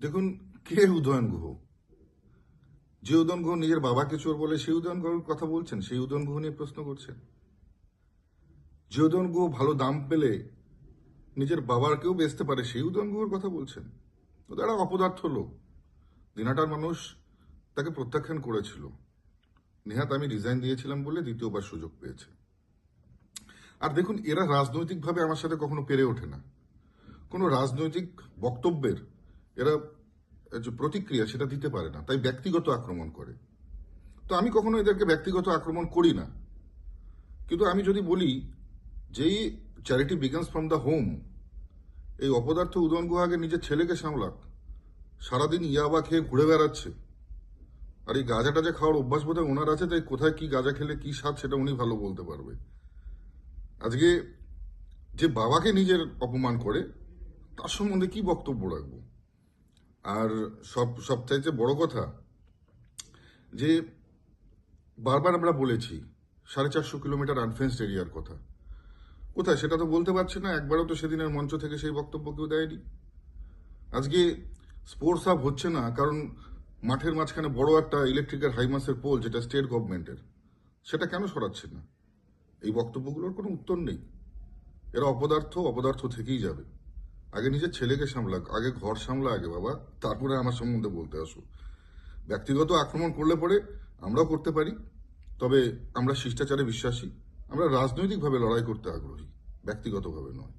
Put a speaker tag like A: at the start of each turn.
A: দেখুন, কে উদয়ন গুহ? যে উদয়ন গুহ নিজের বাবাকে চোর বলে সেই উদয়ন গুহর কথা বলছেন, সেই উদয়ন গুহ নিয়ে প্রশ্ন করছেন। যে উদয়ন গুহ ভালো দাম পেলে নিজের বাবাকেও বেচতে পারে সেই উদয়ন গুহর কথা বলছেন। তো তারা অপদার্থ লোক। দিনাটার মানুষ তাকে প্রত্যাখ্যান করেছিল। নেহাত আমি রিজাইন দিয়েছিলাম বলে দ্বিতীয়বার সুযোগ পেয়েছে। আর দেখুন, এরা রাজনৈতিকভাবে আমার সাথে কখনো পেরে ওঠে না। কোনো রাজনৈতিক বক্তব্যের এরা যে প্রতিক্রিয়া সেটা দিতে পারে না, তাই ব্যক্তিগত আক্রমণ করে। তো আমি কখনো এদেরকে ব্যক্তিগত আক্রমণ করি না। কিন্তু আমি যদি বলি যেই charity begins from the home, এই অপদার্থ উদয়ন গুহ আগে নিজের ছেলেকে সামলাক। সারাদিন ইয়াবা খেয়ে ঘুরে বেড়াচ্ছে। আর এই গাঁজা টাজা খাওয়ার অভ্যাস বোধহয় ওনার আছে, তাই কোথায় কি গাঁজা খেলে কি স্বাদ সেটা উনি ভালো বলতে পারবে। আজকে যে বাবাকে নিজের অপমান করে তার সম্বন্ধে কি বক্তব্য রাখবো? আর সবচাইতে বড় কথা যে বারবার আমরা বলেছি 450 কিলোমিটার আনফেন্সড এরিয়ার কথা। কোথায় সেটা তো বলতে পারছে না। একবারও তো সেদিনের মঞ্চ থেকে সেই বক্তব্য কেউ দেয়নি। আজকে স্পোর্টস হাব হচ্ছে না কারণ মাঠের মাঝখানে বড় একটা ইলেকট্রিক্যাল হাইমাসের পোল, যেটা স্টেট গভর্নমেন্টের, সেটা কেন সরাচ্ছে না? এই বক্তব্যগুলোর কোনো উত্তর নেই। এরা অপদার্থ থেকেই যাবে। আগে নিজের ছেলেকে সামলাক, আগে ঘর সামলা আগে বাবা, তারপরে আমার সম্বন্ধে বলতে আসো। ব্যক্তিগত আক্রমণ করলে পরে আমরাও করতে পারি, তবে আমরা শিষ্টাচারে বিশ্বাসী। আমরা রাজনৈতিকভাবে লড়াই করতে আগ্রহী, ব্যক্তিগতভাবে নয়।